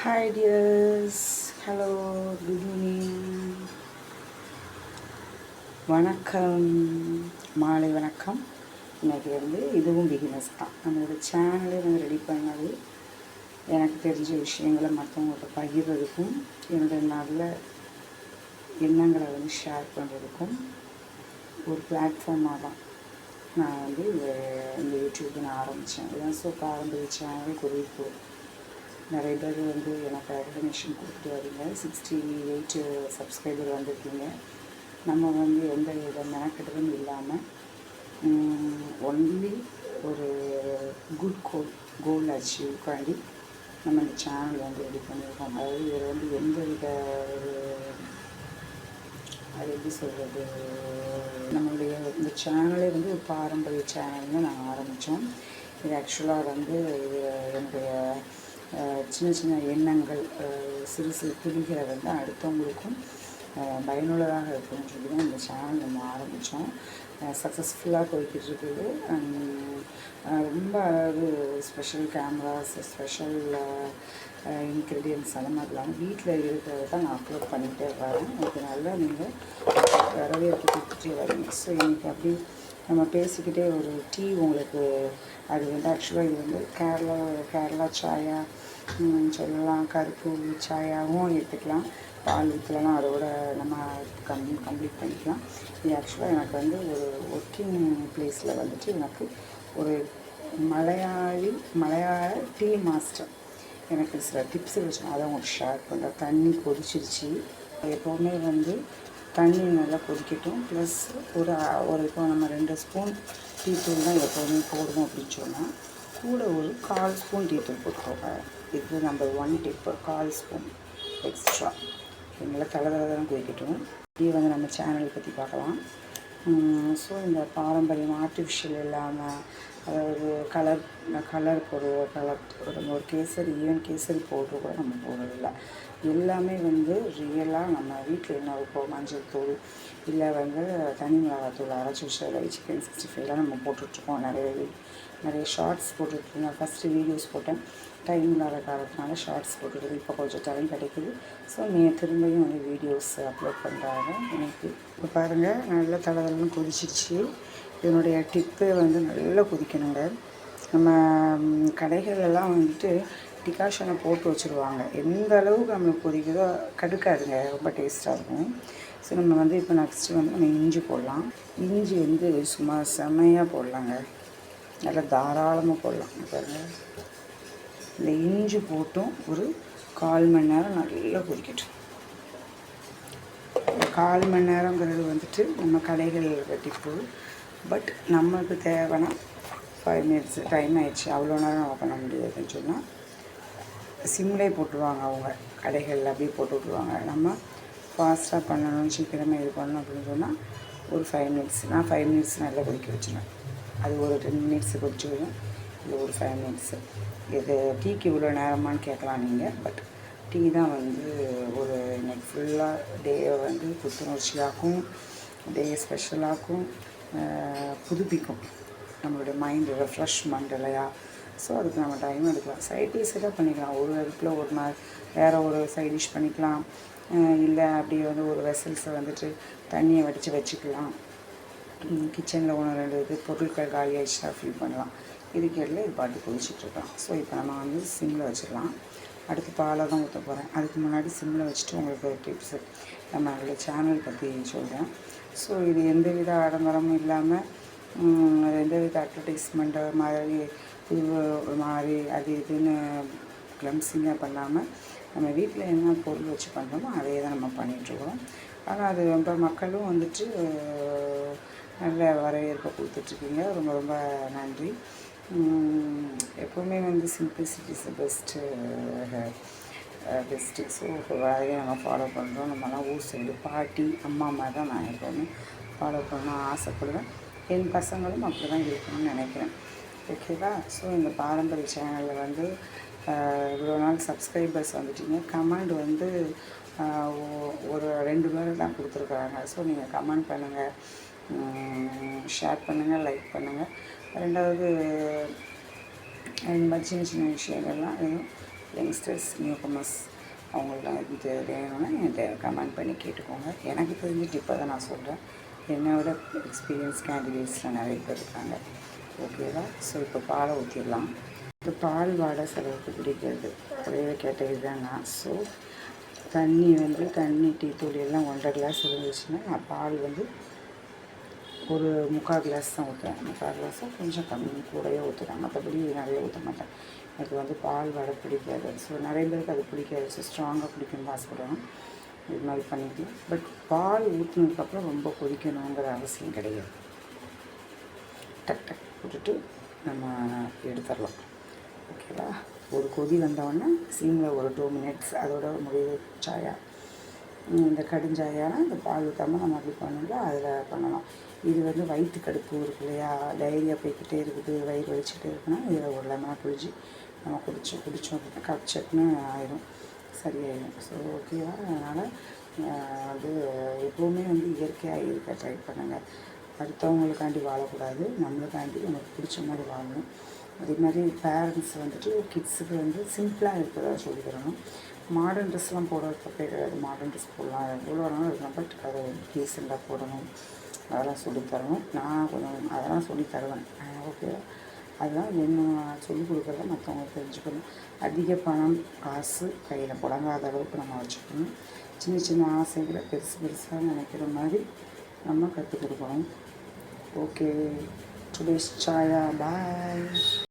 Hi dears, hello, good evening, வணக்கம், மாலை வணக்கம். இன்றைக்கி இதுவும் பிகினஸ் தான். நம்மளோட சேனலே ரெடி பண்ணது எனக்கு தெரிஞ்ச விஷயங்களை மற்றவங்கள்ட்ட பகிர்றதுக்கும் என்னோடய நல்ல எண்ணங்களை ஷேர் பண்ணுறதுக்கும் ஒரு பிளாட்ஃபார்மாக தான் நான் இந்த யூடியூப்பை நான் ஆரம்பித்தேன். இதுதான் பாரம்பரிய சேனல் குறிப்பு. நிறைய பேர் எனக்கு ரெகக்னேஷன் கொடுத்துட்டு வரீங்க. 68 சப்ஸ்கிரைபர் வந்திருக்கீங்க. நம்ம எந்த வித மெனக்கெட்டதும் இல்லாமல் ஒன்லி ஒரு குட் கோல் அச்சீவ்காண்டி நம்ம இந்த சேனல் ரெடி பண்ணியிருக்கோம். அதாவது இதில் எந்த வித அது எப்படி சொல்கிறது, நம்மளுடைய இந்த சேனலே ஒரு பாரம்பரிய சேனல்னு நாங்கள் ஆரம்பித்தோம். இது ஆக்சுவலாக இது என்னுடைய சின்ன சின்ன எண்ணங்கள், சிறு சிறு துளிகளை அடுத்தவங்களுக்கும் பயனுள்ளதாக இருக்குன்னு சொல்லி தான் இந்த சேனல் நம்ம ஆரம்பித்தோம். சக்ஸஸ்ஃபுல்லாக போய்கிட்டு இருக்குது. ரொம்ப ஸ்பெஷல் கேமராஸ், ஸ்பெஷல் இன்க்ரீடியன்ஸ் அந்த மாதிரி இல்லாமல் வீட்டில் இருக்கிறத தான் நான் அப்லோட் பண்ணிகிட்டே வரேன். அதுக்கு நல்லா நீங்கள் வரவேற்பு கொடுத்துட்டே வரீங்க. ஸோ இன்றைக்கி அப்படி நம்ம பேசிக்கிட்டே ஒரு டீ உங்களுக்கு அது ஆக்சுவலாக இது கேரளா சாயா சொல்லலாம், கருப்பு சாயாவும் எடுத்துக்கலாம், பால் ஊற்றலாம், அதோட நம்ம கம்ப்ளீட் பண்ணிக்கலாம். இது ஆக்சுவலாக எனக்கு ஒரு ஒர்க்கிங் ப்ளேஸில் எனக்கு ஒரு மலையாள டீ மாஸ்டர் எனக்கு சில டிப்ஸ் வச்சோம், அதை உங்களுக்கு ஷேர் பண்ணுறேன். தண்ணி கொதிச்சிருச்சு. எப்போவுமே தண்ணி நல்லா கொதிக்கட்டும். ப்ளஸ் ஒரு இப்போ நம்ம 2 ஸ்பூன் டீத்தூள் தான் எப்போவுமே போடுவோம் அப்படின்னு சொன்னால் கூட ஒரு 1/4 ஸ்பூன் டீத்தூள் போட்டுக்கோங்க. இது நம்பர் 1 டிப்பு, 1/4 ஸ்பூன் எக்ஸ்ட்ரா. நல்லா தான் கொதிக்கட்டும். இது நம்ம சேனல் பற்றி பார்க்கலாம். ஸோ இந்த பாரம்பரியம் ஆர்டிஃபிஷியல் இல்லாமல், அதாவது கலர் ஒரு கேசரி, ஈவன் கேசரி பவுட்ரு கூட நம்ம போடுறதில்ல. எல்லாமே ரியலாக நம்ம வீட்டில் என்ன வைப்போம், மஞ்சள் தூள் இல்லை தனி மிளகாத்தூள் அரைச்சி வச்சு சிக்கன் 65 நம்ம போட்டுட்ருக்கோம். நிறைய ஷார்ட்ஸ் போட்டுட்ருக்கோம். ஃபஸ்ட்டு வீடியோஸ் போட்டேன், டைம் இல்லாத காலத்தினால ஷார்ட்ஸ் போட்டுருது. இப்போ கொஞ்சம் டைம் கிடைக்குது. ஸோ திரும்பியும் வீடியோஸ் அப்லோட் பண்ணுறாங்க. எனக்கு இப்போ பாருங்கள், நல்லா தலைவெல்லாம் கொதிச்சிருச்சு. இதனுடைய டிப்பே நல்லா கொதிக்கணுங்க. நம்ம கடைகளெல்லாம் டிகாஷனை போட்டு வச்சுருவாங்க. எந்த அளவுக்கு நம்மளுக்கு கொதிக்குதோ கடுக்காதுங்க, ரொம்ப டேஸ்ட்டாக இருக்கும். ஸோ நம்ம இப்போ நெக்ஸ்ட்டு நம்ம இஞ்சி போடலாம். இஞ்சி சும்மா செமையாக போடலாங்க, நல்லா தாராளமாக போடலாம். பாருங்கள், இந்த இஞ்சி போட்டும் ஒரு 1/4 மணி நேரம் நல்லா கொதிக்கட்டும். 1/4 மணி நேரங்கிறது நம்ம கடைகள் டிப்பு. பட் நமக்கு தேவைன்னா 5 மினிட்ஸ் டைம் ஆயிடுச்சு, அவ்வளோ நேரம் நம்ம பண்ண முடியாதுன்னு சொன்னால் சிம்லே போட்டுருவாங்க. அவங்க கடைகளில் அப்படியே போட்டு விட்ருவாங்க. நம்ம ஃபாஸ்ட்டாக பண்ணணும், சீக்கிரமாக இது பண்ணணும் அப்படின்னு சொன்னால் ஒரு 5 மினிட்ஸ், நான் 5 மினிட்ஸ் நல்லா கொதிக்க வச்சுருவேன். அது ஒரு 10 மினிட்ஸ் கொதிச்சு வரும், இது ஒரு 5 மினிட்ஸு. இது டீக்கு இவ்வளோ நேரமானு கேட்கலாம் நீங்கள். பட் டீ தான் ஒரு இன்னைக்கு ஃபுல்லாக டேயை புத்துணர்ச்சியாக்கும், டேயை ஸ்பெஷலாக்கும், புதுப்பிக்கும். நம்மளுடைய மைண்டு ரெஃப்ரெஷ்மெண்ட் இல்லையா? ஸோ அதுக்கு நம்ம டைம் எடுக்கலாம். சைட் டிஷ்ஷாக பண்ணிக்கலாம். ஒரு அடுப்பில் ஒரு நாள் வேறு ஒரு சைட் டிஷ் பண்ணிக்கலாம். இல்லை அப்படியே ஒரு வெசல்ஸை தண்ணியை வடித்து வச்சுக்கலாம். கிச்சனில் 1-2 இது பொருட்கள் காலி ஆகிடுச்சுன்னா ஃபில் பண்ணலாம். இதுக்கேடல இது பாட்டு கொதிச்சிட்ருக்கலாம். ஸோ இப்போ நம்ம சிம்மில் வச்சிடலாம். அடுத்து பாலை தான் ஊற்ற போகிறேன். அதுக்கு முன்னாடி சிம்மில் வச்சுட்டு உங்களுக்கு ஒரு டிப்ஸு நம்மளோட சேனல் பற்றி சொல்கிறேன். ஸோ இது எந்தவித ஆடம்பரமும் இல்லாமல், எந்தவித அட்வர்டைஸ்மெண்ட்டு மாதிரி ஒரு மாதிரி அது இதுன்னு கிளம்ஸிங்காக பண்ணாமல் நம்ம வீட்டில் என்ன பொருள் வச்சு பண்ணுறோமோ அதே தான் நம்ம பண்ணிகிட்ருக்கோம். ஆனால் அது ரொம்ப மக்களும் நல்ல வரவேற்பை கொடுத்துட்ருக்கீங்க. ரொம்ப ரொம்ப நன்றி. எப்போவுமே சிம்பிளிசிட்டி இஸ் பெஸ்ட்டு. ஸோ அதையே நம்ம ஃபாலோ பண்ணுறோம். நம்மலாம் ஊர் சைடு பாட்டி அம்மா மாதிரி தான் நான் எப்போவுமே ஃபாலோ பண்ணணும்னு ஆசைப்படுவேன். என் பசங்களும் அப்படி தான் இருக்கணும்னு நினைக்கிறேன். ஓகேவா? ஸோ இந்த பாரம்பரிய சேனலில் இவ்வளோ நாள் சப்ஸ்கிரைபர்ஸ் வந்துட்டீங்க. கமெண்ட் ஒரு 2 பேர் தான் கொடுத்துருக்காங்க. ஸோ நீங்கள் கமெண்ட் பண்ணுங்கள், ஷேர் பண்ணுங்கள், லைக் பண்ணுங்கள். ரெண்டாவது இந்த மாதிரி சின்ன சின்ன விஷயங்கள்லாம் எதுவும் யங்ஸ்டர்ஸ் நியூ கமர்ஸ் அவங்களாம் இது வேணும்னா என்கிட்ட கமெண்ட் பண்ணி கேட்டுக்கோங்க. எனக்கு தெரிஞ்ச டிப்பை தான் நான் சொல்கிறேன். என்னோட எக்ஸ்பீரியன்ஸ் கேண்டிடேட்ஸில் நிறைய பேர் இருக்காங்க. ஓகேவா? ஸோ இப்போ பாலை ஊற்றிடலாம். இப்போ பால் வாடை சிலருக்கு பிடிக்கிறது அதே கேட்டகரி தான் நான். ஸோ தண்ணி டீ தூள் எல்லாம் 1.5 கிளாஸ் இருந்துச்சுன்னா நான் பால் வந்து ஒரு 3/4 கிளாஸ் தான் ஊற்றுவேன். 3/4 கிளாஸாக கொஞ்சம் கம்மி கூடவே ஊற்றுவேன். மற்றபடி நிறைய ஊற்ற மாட்டேன். எனக்கு வந்து பால் வடை பிடிக்காது. ஸோ நிறைய பேருக்கு அது பிடிக்காது. ஸோ ஸ்ட்ராங்காக பிடிக்கும்னு ஆசைப்படுவேன். இது மாதிரி பண்ணிக்கலாம். பட் பால் ஊற்றினதுக்கப்புறம் ரொம்ப கொதிக்கணுங்கிற அவசியம் கிடையாது. டக் டக் போட்டுட்டு நம்ம எடுத்துடலாம். ஓகேவா? ஒரு கொதி வந்தோடனே சிம்மில் ஒரு 2 மினிட்ஸ் அதோட முடிவு சாயா. இந்த கடுஞ்சாயானா இந்த பால் ஊற்றாமல் நம்ம அப்படி பண்ணல அதில் பண்ணலாம். இது வந்து வயிற்று கடுப்பு இருக்கு இல்லையா, டைரியா போய்கிட்டே இருக்குது, வயிறு வலிச்சுட்டே இருக்குன்னா இதில் ஒரு லெமனை புழிஞ்சு நம்ம குடித்தோம் அப்படின்னா கப் சட்னு ஆயிடும், சரியாயிடும். ஸோ ஓகேவா? அதனால் வந்து எப்போவுமே வந்து இயற்கையாக இருக்க ட்ரை பண்ணுங்கள். அடுத்தவங்களுக்காண்டி வாழக்கூடாது, நம்மளுக்காண்டி நமக்கு பிடிச்ச மாதிரி வாழணும். அதே மாதிரி பேரண்ட்ஸ் வந்துட்டு கிட்ஸுக்கு வந்து சிம்பிளாக இருக்கிறதா சொல்லி தரணும். மாடர்ன் ட்ரெஸ்லாம் போட தப்பே கிடையாது. மாடர்ன் ட்ரெஸ் போடலாம், எவ்வளோ வேணாலும் இருக்கலாம். பட் அதை டீசெண்டாக போடணும், அதெல்லாம் சொல்லித்தரணும். நான் கொஞ்சம் அதெல்லாம் சொல்லி தருவேன். ஓகேவா? அதெல்லாம் இன்னும் சொல்லிக் கொடுக்குறத மற்றவங்க தெரிஞ்சுக்கணும். அதிக பணம் காசு கையில் புழங்காத அளவுக்கு நம்ம வச்சுக்கணும். சின்ன சின்ன ஆசைகளை பெருசாக நினைக்கிற மாதிரி நம்ம கற்றுக் கொடுக்கணும். ஓகே, டுடேஸ் சாயா. பாய்.